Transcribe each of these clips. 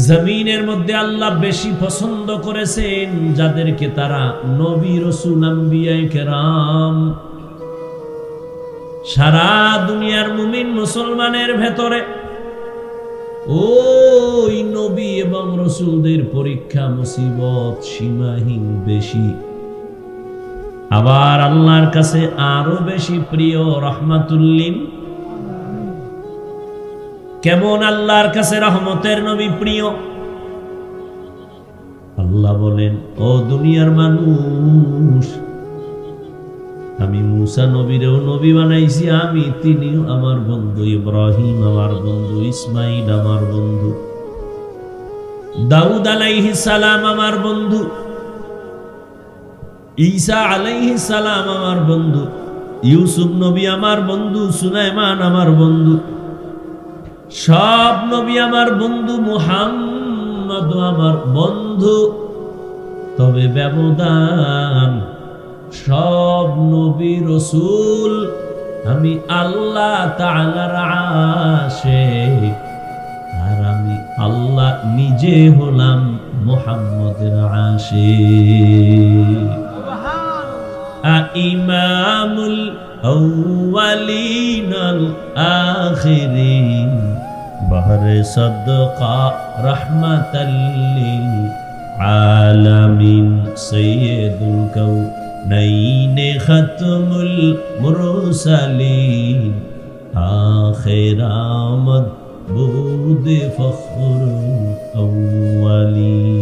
জমিনের মধ্যে আল্লাহ বেশি পছন্দ করেছেন যাদেরকে তারা নবী রাসূল আম্বিয়ায়ে কেরাম। সারা দুনিয়ার মুমিন মুসলমানের ভেতরে ওই নবী এবং রাসূলদের পরীক্ষা মুসিবত সীমাহীন বেশি। আবার আল্লাহর কাছে আরো বেশি প্রিয় রাহমাতুল লিল। কেমন আল্লাহর কাছে রহমতের নবী প্রিয়? আল্লাহ বলেন, ও দুনিয়ার মানুষ, আমি মূসা নবীরেও নবী বানাইছি, আমি তিনিও আমার বন্ধু, ইব্রাহিম আমার বন্ধু, ইসমাইল আমার বন্ধু, দাউদ আলাইহিস সালাম আমার বন্ধু, ঈসা আলাইহিস সালাম আমার বন্ধু, ইউসুফ নবী আমার বন্ধু, সুলাইমান আমার বন্ধু, সব নবী আমার বন্ধু, মুহাম্মদ আমার বন্ধু। তবে ব্যবধান, সব নবী রাসূল আমি আল্লাহ তাআলার আশিক, আর আমি আল্লাহ নিজে হলাম মুহাম্মদের আশিক। ইমামুল আউয়ালিন আল আখিরিন, বাহরে সাদকা রাহমাতাল লিল আলামিন, সাইয়্যিদুল কাউনাইন খাতমুল মুরসালিন, আখির আমদ বুদ ফখরুল আউয়ালিন।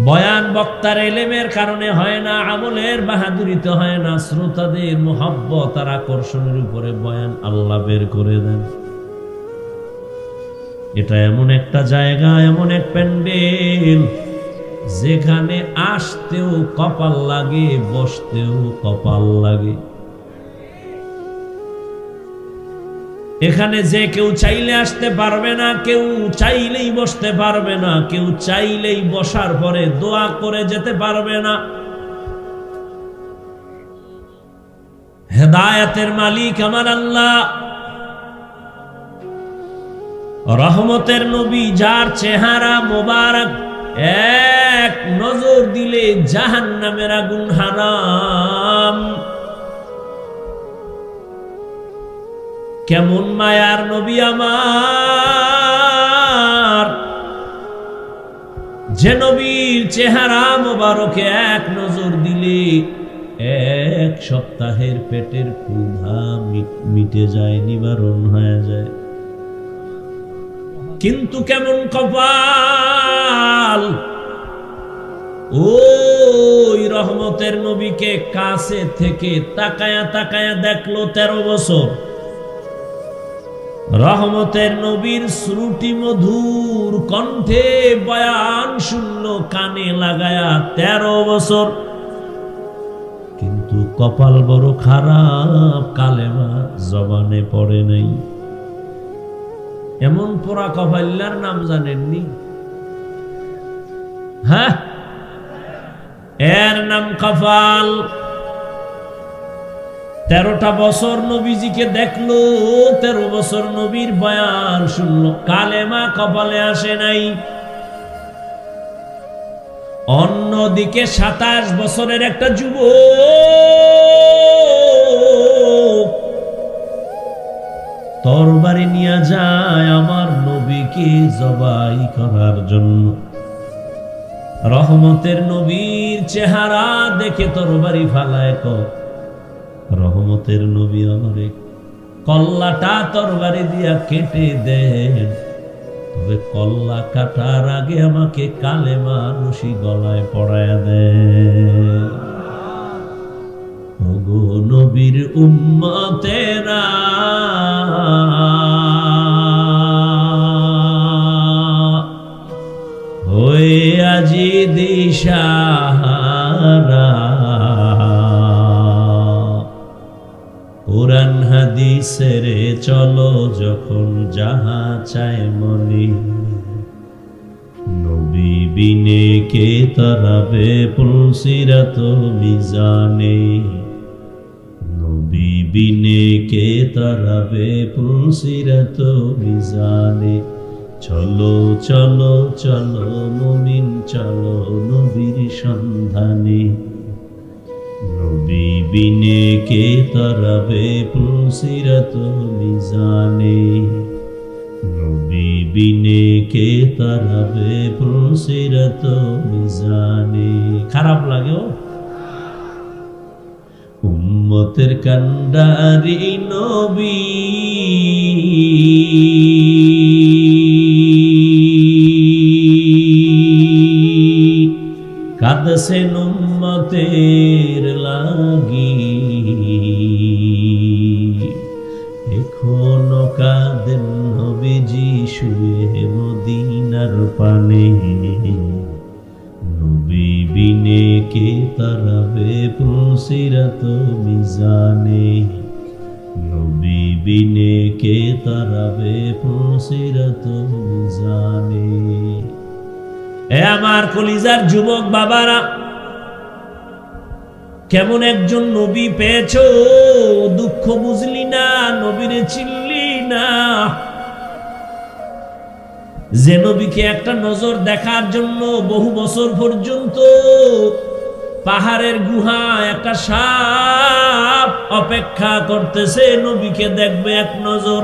বয়ান বক্তার এলেমের কারণে হয় না, আমলের বাহাদুরিতে হয় না, শ্রোতাদের মোহাব্বত আর আকর্ষণের উপরে বয়ান আল্লাহ বের করে দেন। এটা এমন একটা জায়গা, এমন এক প্যান্ডেল, যেখানে আসতেও কপাল লাগে, বসতেও কপাল লাগে। এখানে যে কেউ চাইলে আসতে পারবে না, কেউ চাইলেই বসতে পারবে না, কেউ চাইলেই বসার পরে দোয়া করে যেতে পারবে না। হেদায়েতের মালিক আমার আল্লাহ, রহমতের নবী, যার চেহারা মোবারক এক নজর দিলে জাহান্নামের আগুন হারাম। কেমন মায়ার নবী আমার, যে নবীর চেহারা মোবারকে এক নজর দিলে এক সপ্তাহের পেটের ক্ষুধা মিটে যায়, নিবারণ হয়ে যায়। কিন্তু কেমন কপাল, ওই রহমতের নবীকে কাছে থেকে তাকায়া তাকায়া দেখলো 13 বছর। রহমতের নবীর শ্রুতি মধুর কণ্ঠে বয়ান শুনলো কানে লাগায়া 13 বছর। কিন্তু কপাল বড় খারাপ, কালেমা জবানে পড়ে নাই। এমন পোড়া কপাল্লার নাম জানেননি? হ্যাঁ, এর নাম কপাল। 13টা বছর নবীজিকে দেখলো, 13 বছর নবীর বয়ান শুনলো, কালেমা কপালে আসে নাই। অন্যদিকে 27 বছরের একটা যুবক তরবারি নিয়ে যায় আমার নবীকে জবাই করার জন্য। রহমতের নবীর চেহারা দেখে তরবারি ফালায়, রহমতের নবী আমারে কল্লাটা তরবারি দিয়া কেটে দেন, তবে কল্লা কাটার আগে আমাকে কালেমা রশি গলায় পড়ায় দেন। ওগো নবীর উম্মতেরা, হয়ে আজি দিশাহারা, কুরআন হাদিসের চলো যখন যাহা চায় মনে, নবী বিনে কে তারাবে পুলসিরাত মিজানে, নবী বিনে কে তারাবে পুলসিরাত মিজানে। চলো চলো চলো মুমিন চলো নবীর সন্ধানে। নবী বিনে কে তারাবে পুলসিরাত মিজানে। নবী বিনে কে তারাবে পুলসিরাত মিজানে। খারাপ লাগেও উম্মতের কান্ডারি নবী কাঁদছেন উম্মতের লাগি। এখনো কাঁদেন নবীজি শুয়ে মদিনার পানে। নবী বিনে কে তারাবে পুলসিরাত মিজানে। নবী বিনে কে তারাবে পুলসিরাত মিজানে। এ আমার কলিজার যুবক বাবারা, কেমন একজন নবী পেয়েছো, দুঃখ বুঝলি না, নবীরে চিনলি না। যে নবীকে একটা নজর দেখার জন্য বহু বছর পর্যন্ত পাহাড়ের গুহা একটা সাপ অপেক্ষা করতেছে, নবীকে দেখবে এক নজর।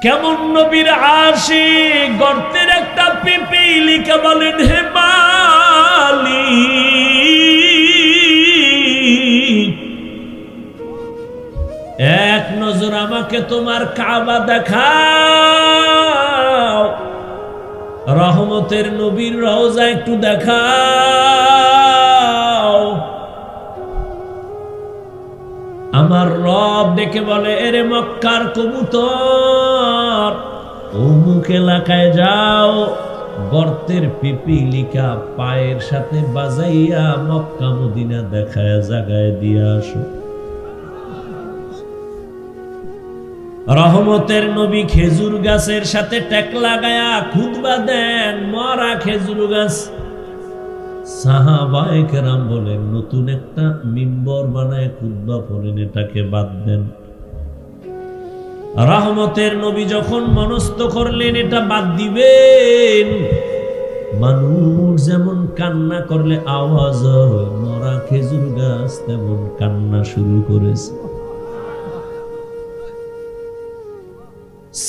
কেমন নবীর আশিক, গর্তের একটা পিপিলিকা বলেন হে মালিক, এক নজর আমাকে তোমার কাবা দেখাও, রহমতের নবীর রওজা একটু দেখাও। আমার রব ডেকে বলে, এরে মক্কার কবুতর, অমুক এলাকায় যাও, গর্তের পিপিলিকা পায়ের সাথে বাজাইয়া মক্কা মদিনা দেখায় জাগায় দিয়ে আসো। রহমতের নবী খেজুর গাছের সাথে টেক লাগায়া খুতবা দেন, মরা খেজুর গাছ। সাহাবায়ে কেরাম বলেন, নতুন একটা মিম্বর বানায় খুতবা পড়েন, এটাকে বাদ দেন। রহমতের নবী যখন মনস্থ করলেন এটা বাদ দিবেন, মানুষ যেমন কান্না করলে আওয়াজ হয়, মরা খেজুর গাছ তেমন কান্না শুরু করেছে।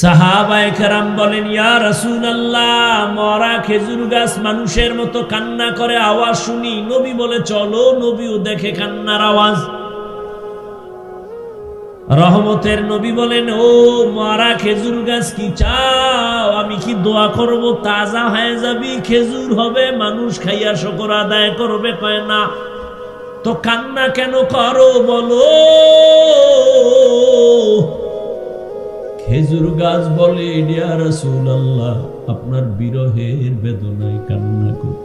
সাহাবায়ে কেরাম বলেন, ইয়া রাসূলুল্লাহ, মরা খেজুর গাছ মানুষের মতো কান্না করে, আওয়াজ শুনি। নবী বলে, চলো, নবীও দেখে কান্নার আওয়াজ। রহমতের নবী বলেন, ও মরা খেজুর গাছ, কি চাও? আমি কি দোয়া করব তাজা হয়ে যাবি, খেজুর হবে, মানুষ খাইয়া শুকর আদায় করবে? কয় না। তো কান্না কেন করো বলো? খেজুর গাছ বলে, ইয়া রাসূলুল্লাহ, আপনার বিরহের বেদনায় কান্না করি।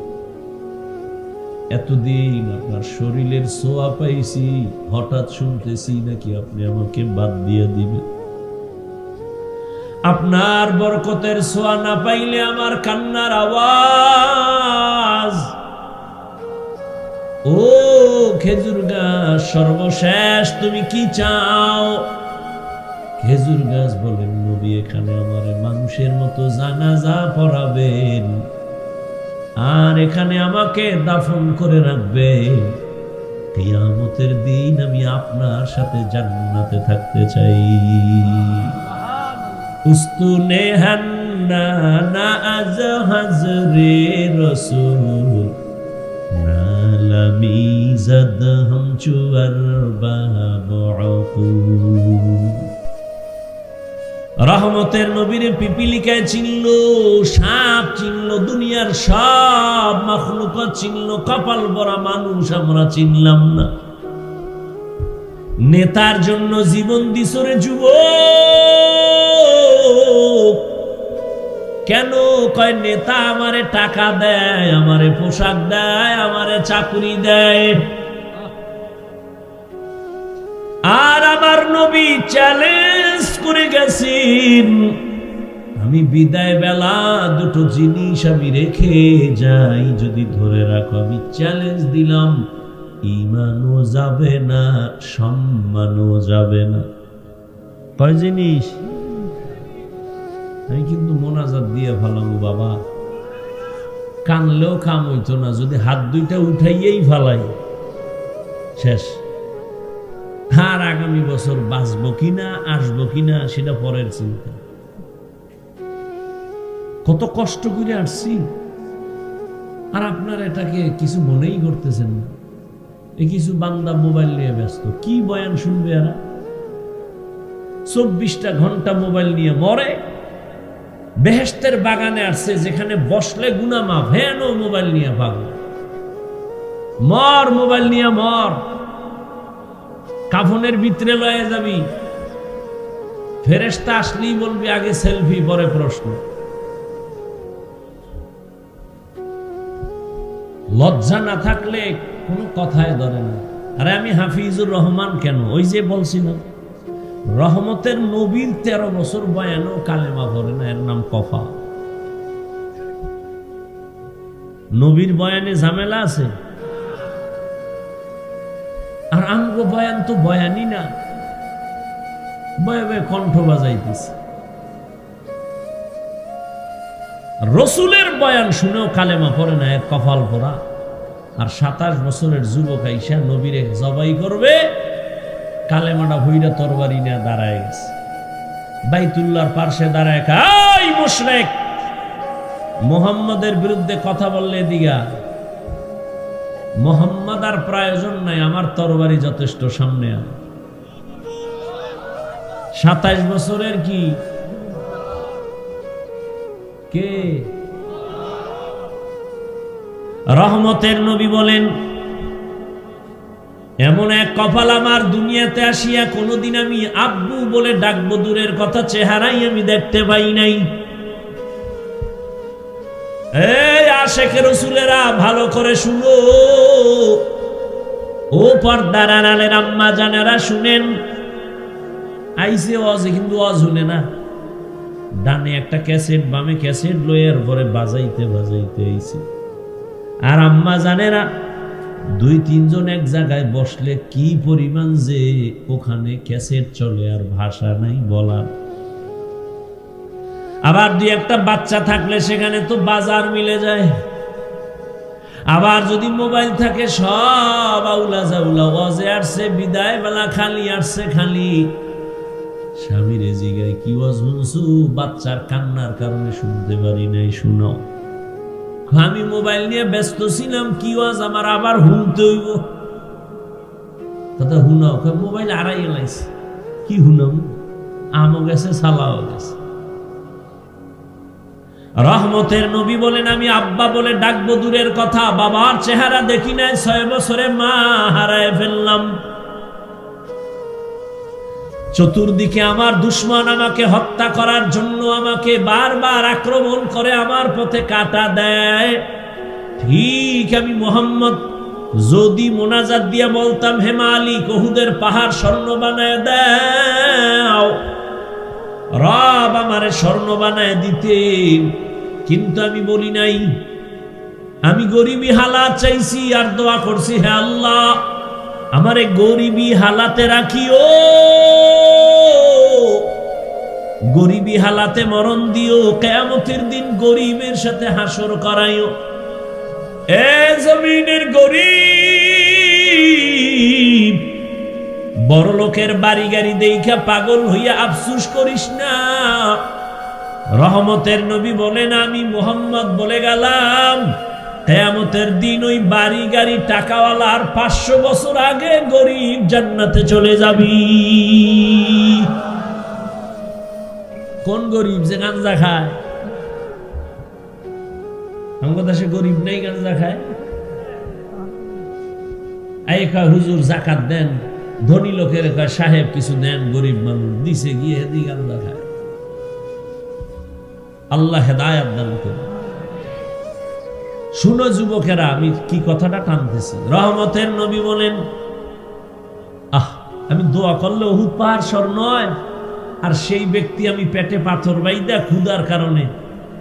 এতদিন আপনার শরীরের ছোঁয়া পাইছি, হঠাৎ শুনতেছি নাকি আপনি আমাকে বাদ দিয়ে দিবেন। আপনার বরকতের ছোঁয়া না পাইলে আমার কান্নার আওয়াজ। ও খেজুর গাছ, সর্বশেষ তুমি কি চাও? খেজুর গাছ বলেন, নবী এখানে আমারে মানুষের মতো জানাজা পড়াবেন, আর এখানে আমাকে দাফন করে রাখবেন। কিয়ামতের দিন আমি আপনার সাথে জান্নাতে থাকতে চাই। উস্তুনে হান্না না আজ হাজরে রসুল, নালামি জাদ হাম চুয়ার বাবু। রহমতের নবীরে পিপিলিকায় চিনল, সাপ চিনল, দুনিয়ার সব মাখলুকাত চিনল, কপাল ভরা মানুষ আমরা চিনলাম না। নেতার জন্য জীবন দিছরে যুবক। কেন? কয় নেতা আমারে টাকা দেয়, আমারে পোশাক দেয়, আমারে চাকরি দেয়, আর আমার নবী চ্যালেঞ্জ করে গেছেন, আমি বিদায় বেলা দুটো জিনিস আমি রেখে যাই, যদি ধরে রাখো। আমি চ্যালেঞ্জ দিলাম, ঈমানও যাবে না, সম্মানও যাবে না। কয় জিনিস? আমি কিন্তু মোনাজাত দিয়ে ফেলামু বাবা, কানলেও কাম হইতো না, যদি হাত দুইটা উঠাইয়েই ফেলাই শেষ। আর আগামী বছর বাঁচবো কিনা, আসবো কিনা, সেটা পরের চিন্তা। কত কষ্ট করে আসছি, আর আপনারা এটাকে কিছু মনেই করতেছেন না। এই কিছু বান্দা মোবাইল নিয়ে ব্যস্ত, কি বয়ান শুনবে এরা? 24টা ঘন্টা মোবাইল নিয়ে মরে। বেহেশতের বাগানে আসছে, যেখানে বসলে গুনাহ মাফ, হেন মোবাইল নিয়ে পাগল। মর, মোবাইল নিয়ে মর, কাফনের ভিতরে লয়ে যাবি। ফেরেশতা আসলেই বলবি আগে সেলফি, পরে প্রশ্ন। লজ্জা না থাকলে কোনো কথায় ধরে না। আরে আমি হাফিজুর রহমান কেন? ওই যে বলছিলাম, রহমতের নবীর 13 বছর বয়ানও কালেমা পড়ে না, এর নাম কফা। নবীর বয়ানে ঝামেলা আছে, আর আমগো বয়ান তো বয়ানই না, বয়ে বয়ে কণ্ঠ বাজাইতেছে। রসুলের বয়ান শুনেও কালেমা পড়ে না, এর কপাল পড়া। আর 27 বছরের যুবক আইসা নবীরে জবাই করবে, কালেমাটা ভুইরা তরবারি নিয়ে দাঁড়ায় গেছে। বাইতুল্লাহর পার্শ্বে দাঁড়ায়, এই মুশরিক, মুহাম্মাদের বিরুদ্ধে কথা বললে দিগা, মুহাম্মদ আর প্রয়োজন নাই, আমার তরবারি যথেষ্ট, সামনে আয়। 27 বছরের কি কে? রহমতের নবী বলেন, এমন এক কপাল আমার দুনিয়াতে আসিয়া কোনদিন আমি আব্বু বলে ডাকবো, দূরের কথা চেহারাই আমি দেখতে পাই নাই। এই আশেকে রাসূলেরা ভালো করে শুনো, ও পর্দার আড়ালের আম্মা জানেরা শুনেন। আইসে ওয়াজে, কিন্তু ওয়াজ শুনে না। ডানে একটা ক্যাসেট, বামে ক্যাসেট লইয়ার পরে বাজাইতে বাজাইতে আইছে। আর আম্মা জানেরা 2-3 জন এক জায়গায় বসলে কি পরিমাণ যে ওখানে ক্যাসেট চলে, আর ভাষা নাই বলার। আবার 2-1টা বাচ্চা থাকলে সেখানে তো বাজার মিলে যায়। আবার যদি মোবাইল থাকে, সব আউলা জাউলা, ওয়াজে আসছে বিদায় বেলা, খালি আসছে খালি। স্বামীরে জিগায়, কি ওয়াজ শুনছো? বাচ্চার কান্নার কারণে শুনতে পারি নাই, শুনাও। আমি মোবাইল নিয়ে ব্যস্ত ছিলাম, কি ওয়াজ আমার আবার শুনতে হইব। কথা শুনাও, মোবাইল আড়াই এলাইছে, কি শুনাম? আমও গেছে, সালাও গেছে। রহমতের নবী বলেন, আমি আব্বা বলে ডাকবো, দূরের কথা বাবার চেহারা দেখি নাই। 6 বছরে মা হারায় ফেললাম। চতুর্দিকে আমার দুশমন আমাকে হত্যা করার জন্য আমাকে বারবার আক্রমণ করে, আমার পথে কাটা দেয়। ঠিক আমি মুহাম্মদ যদি মোনাজাত দিয়ে বলতাম, হে মালিক, উহুদের পাহাড় স্বর্ণ বানায় দাও, রব আমারে স্বর্ণ বানায় দিতেন। কিন্তু আমি বলি নাই, আমি গরিবী হালাত চাইছি আর দোয়া করছি, হে আল্লাহ আমারে গরিবী হালাতে রাখিও, গরিবী হালাতে মরণ দিও, কিয়ামতের দিন গরিবের সাথে হাসর করাইও। এ জমিনের গরিব, বড় লোকের বাড়ি গাড়ি দেখা পাগল হইয়া আফসোস করিস না। রহমতের নবী বলেন, আমি মুহাম্মদ বলে গেলাম, কিয়ামতের দিন ওই বাড়ি গাড়ি টাকাওয়ালার 500 বছর আগে গরিব জান্নাতে চলে যাবি। কোন গরিব? যে গাঁজা খায়। আমাদের দেশে গরিব নেই, গাঁজা খায়। এই কয় হুজুর জাকাত দেন, ধনী লোকের কয় সাহেব কিছু দেন, গরিব মানুষ দিছে গিয়ে হেদি গাঁজা খায়। আল্লাহ হেদায়েত দান করুন। শুনো যুবকেরা, আমি কি কথাটা টানতেছি। রহমতের নবী বলেন, আমি দোয়া করলে উহুদ পাহাড় স্বর্ণ হয়, আর সেই ব্যক্তি আমি পেটে পাথর বাইদা ক্ষুধার কারণে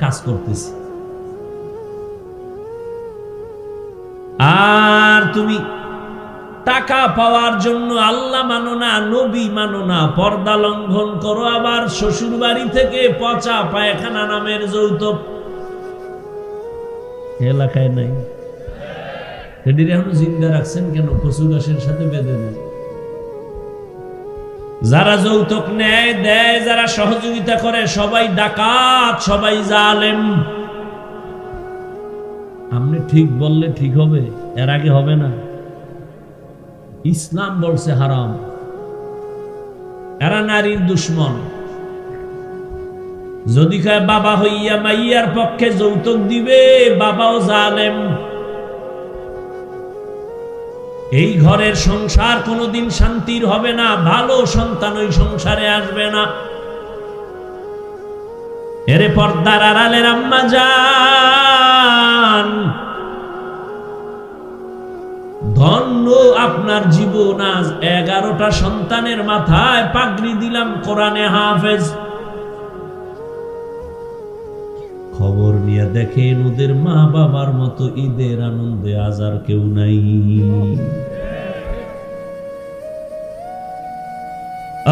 কাজ করতেছি। আর তুমি টাকা পাওয়ার জন্য আল্লাহ মানো না, নবী মানো না, পর্দা লঙ্ঘন করো, আবার শ্বশুর বাড়ি থেকে পচা পায়খানা নামের যৌতুক এলাকায় নাই। এটির এখন জিন্দা রাখছেন কেন? কচু গাছের সাথে বেঁধে দেন। যারা যৌতুক নেয় দেয়, যারা সহযোগিতা করে সবাই ডাকাত, সবাই জালেম। আপনি ঠিক বললে ঠিক হবে, এর আগে হবে না। ইসলাম বলছে হারাম। এরা নারীর দুশ্মন। যদি কয় বাবা হইয়া মাইয়ার পক্ষে যৌতুক দিবে, বাবাও জালেম। এই ঘরের সংসার কোনোদিন শান্তির হবে না, ভালো সন্তান ওই সংসারে আসবে না। এরে পর্দার আড়ালের আম্মা জান, ধন্য আপনার জীবন। আজ 11টা সন্তানের মাথায় পাগড়ি দিলাম, কোরআনে হাফেজ। খবর নিয়ে দেখেন ওদের মা বাবার মতো ঈদের আনন্দে আজ আর কেউ নাই।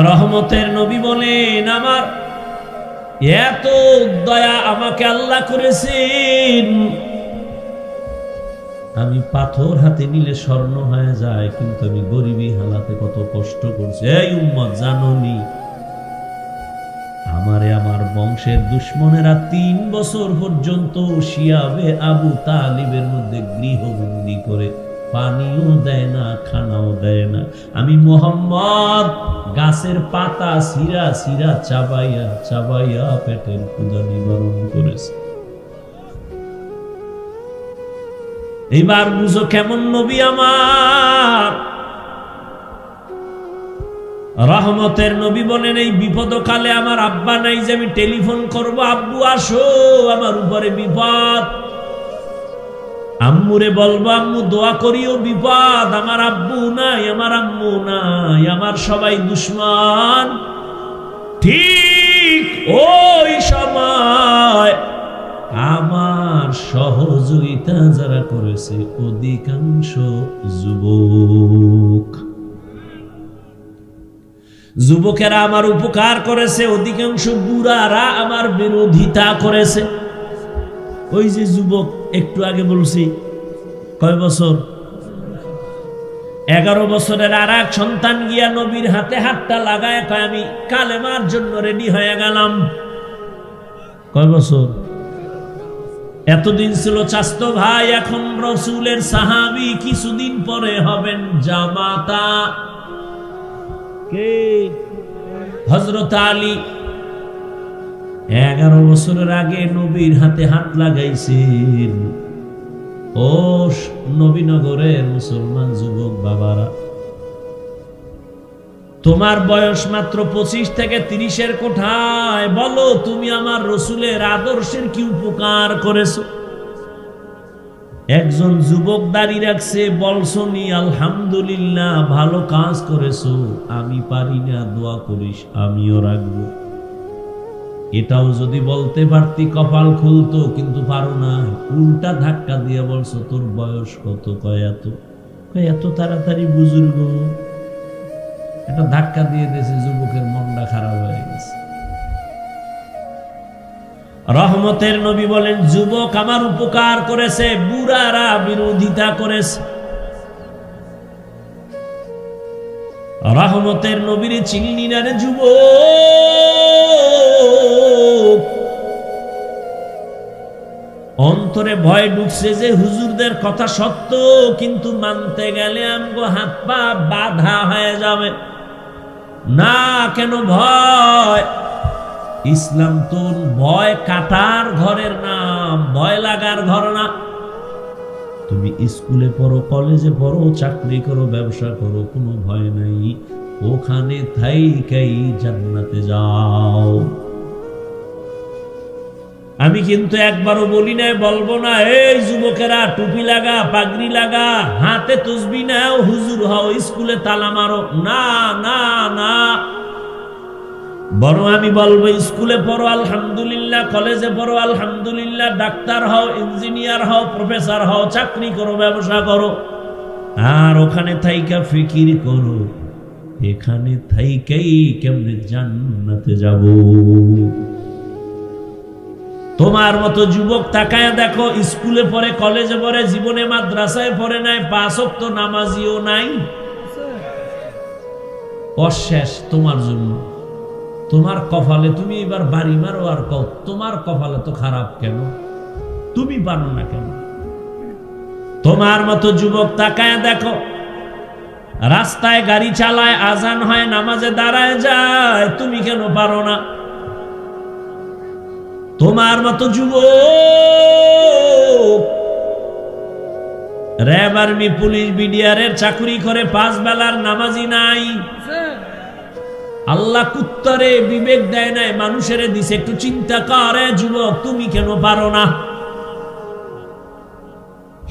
রহমতের নবী বলেন, আমার এত দয়া আমাকে আল্লাহ করেছেন, আমি পাথর হাতে নিলে স্বর্ণ হয়ে যায়, কিন্তু আমি গরিবী হালাতে কত কষ্ট করছি। এই উম্মত জানোনি, আমারে আমার বংশের দুশ্মনেরা 3 বছর পর্যন্ত শিয়াবে আবু তালিবের মধ্যে গৃহবন্দী করে পানিও দেয় না, খানাও দেয় না। আমি মুহাম্মদ গাছের পাতা সিরা সিরা চাবাইয়া চাবাইয়া পেটের ক্ষুধা নিবারণ করেছি। এইবার বুঝো কেমন নবী আমার। রহমতের নবী বলেন, এই বিপদকালে আমার আব্বা নাই যে আমি টেলিফোন করব, আব্বু আসো আমার উপরে বিপদ। আম্মুরে বলবো আম্মু দোয়া করিও, বিপদ। আমার আব্বু নাই, আমার আম্মু নাই, আমার সবাই দুশ্মন। ঠিক ওই সময় আমার সহযোগিতা যারা করেছে অধিকাংশ যুবক। যুবকেরা আমার উপকার করেছে, অধিকাংশ বুড়ারা আমার বিরোধিতা করেছে। ওই যে যুবক একটু আগে বলছি, কয় বছর? 11 বছরের আর এক সন্তান গিয়া নবীর হাতে হাতটা লাগায় কয়, আমি কালেমার জন্য রেডি হয়ে গেলাম। কয় বছর? এতদিন ছিল চাচতো ভাই, এখন রাসূলের সাহাবী, কিছুদিন পরে হবেন জামাতা। কে? হযরত আলী। 11 বছরের আগে নবীর হাতে হাত লাগাইছেন। ও নবীনগরের মুসলমান যুবক বাবারা, তোমার বয়স মাত্র 25 থেকে 30-এর কোঠায়। বলো তুমি আমার রাসূলের আদর্শের কি উপকার করেছো? একজন যুবক দাড়ি রাখছে, বলছনি আলহামদুলিল্লাহ ভালো কাজ করেছো, আমি পারি না, দোয়া করিস, আমিও রাখবো। এটাও যদি বলতে পারতি কপাল খুলতো, কিন্তু পারো না। উল্টা ধাক্কা দিয়ে বলছো তোর বয়স কত? কয় এত। কয় এত তাড়াতাড়ি বুজুর্গ? একটা ধাক্কা দিয়ে দিয়েছে, যুবকের মনটা খারাপ হয়ে গেছে। রহমতের নবী বলেন, যুবক আমার উপকার করেছে, বুড়ারা বিরোধিতা করেছে। রহমতের নবীর চিনলি না রে যুবক? অন্তরে ভয় ঢুকছে যে হুজুরদের কথা সত্য, কিন্তু মানতে গেলে আমগো হাত পা বাধা হয়ে যাবে। না, কেন ভয়? ইসলাম তো ভয় কাটার ঘরের নাম, ভয় লাগার ঘর না। তুমি স্কুলে পড়ো, কলেজে পড়ো, চাকরি করো, ব্যবসা করো, কোনো ভয় নাই। ওখানে থাইকাই জান্নাতে যাও। আমি কিন্তু একবারও বলি নাই, বলবো না, এই যুবকেরা টুপি লাগা, পাগড়ি লাগা, হাতে তসবিহ নাও, হুজুর হও, স্কুলে তালা মারো। না না না, বরং আমি বলবো স্কুলে পড়ো আলহামদুলিল্লাহ, কলেজে পড়ো আলহামদুলিল্লাহ, ডাক্তার হও, ইঞ্জিনিয়ার হও, প্রফেসর হও, চাকরি করো, ব্যবসা করো। আর ওখানে থাইকা ফিকির করো এখানে থাইকাই কেমনে জান্নাতে যাব। তোমার মতো যুবক তাকায় দেখো, স্কুলে পড়ে, কলেজে পড়ে, জীবনে মাদ্রাসায় পড়ে নাই, 5 ওয়াক্ত নামাজিও নাই, অশেষ তোমার জন্য। তোমার কপালে তুমি এবার বাড়ি মারো আর কও তোমার কপালে তো খারাপ কেন, তুমি পারো না কেন? তোমার মতো যুবক তাকায় দেখো, রাস্তায় গাড়ি চালায়, আজান হয়, নামাজে দাঁড়ায় যায়, তুমি কেন পারো না? তোমার মতো যুবক র্যাব, আর্মি, পুলিশ, বিডিআরের চাকরি করে, 5 বেলার নামাজি নাই। আল্লাহ কুত্তারে বিবেক দেয় নাই, মানুষের দিছে, একটু চিন্তা করে যুবক তুমি কেন পারো না?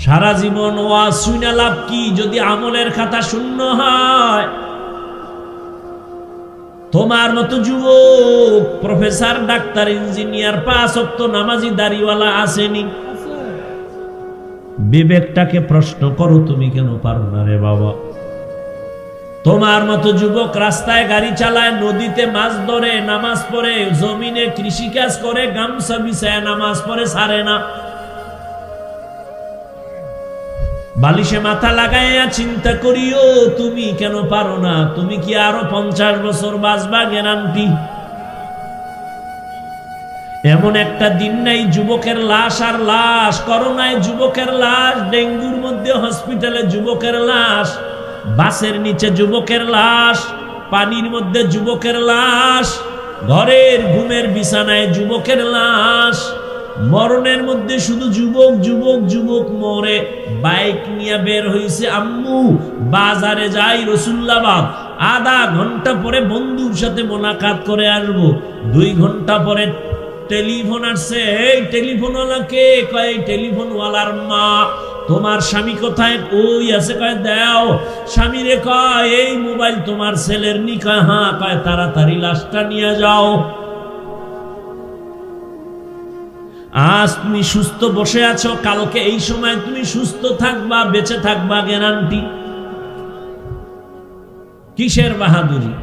সারা জীবন ওয়াজ শুনে লাভ কি যদি আমলের খাতা শূন্য হয়? তোমার মতো যুবক প্রফেসর, ডাক্তার, ইঞ্জিনিয়ার, 5 ওয়াক্ত নামাজি দাড়িওয়ালা আসেনি। বিবেকটাকে প্রশ্ন করো তুমি কেন পারো না রে বাবা? তোমার মতো যুবক রাস্তায় গাড়ি চালায়, নদীতে মাছ ধরে, নামাজ পড়ে, জমিনে কৃষিকাজ করে, গামছা বিছায় নামাজ পড়ে, ছাড়ে না। বালিশে মাথা লাগাইয়া চিন্তা করিও তুমি কেন পারো না? তুমি কি আরো 50 বছর বাঁচবা গ্যারান্টি? এমন একটা দিন নাই যুবকের লাশ আর লাশ, করোনায় যুবকের লাশ, ডেঙ্গুর মধ্যে হসপিটালে যুবকের লাশ, বাসের নিচে যুবকের লাশ, পানির মধ্যে যুবকের লাশ, ঘরের ঘুমের বিছানায় যুবকের লাশ। মরণের মধ্যে শুধু যুবক যুবক যুবক মরে। বাইক নিয়ে বের হইছে আম্মু, বাজারে যাই রসুল্লাবাদ, আধা ঘন্টা পরে বন্ধুর সাথে মোলাকাত করে আসবো। 2 ঘন্টা পরে টেলিফোন আসছে, এই টেলিফোনওয়ালা কে? কয় টেলিফোনওয়ালার মা। তোমার স্বামী কোথায়? ওই আছে। কয় দাও। স্বামী রে কয় এই মোবাইল তোমার ছেলের নি? কয় হ্যাঁ। কয় তাড়াতাড়ি লাশটা নিয়ে যাও। আজ তুমি সুস্থ বসে আছো, কালকে এই সময় তুমি সুস্থ থাকবা, বেঁচে থাকবা গ্যারান্টি? কিসের বাহাদুরি?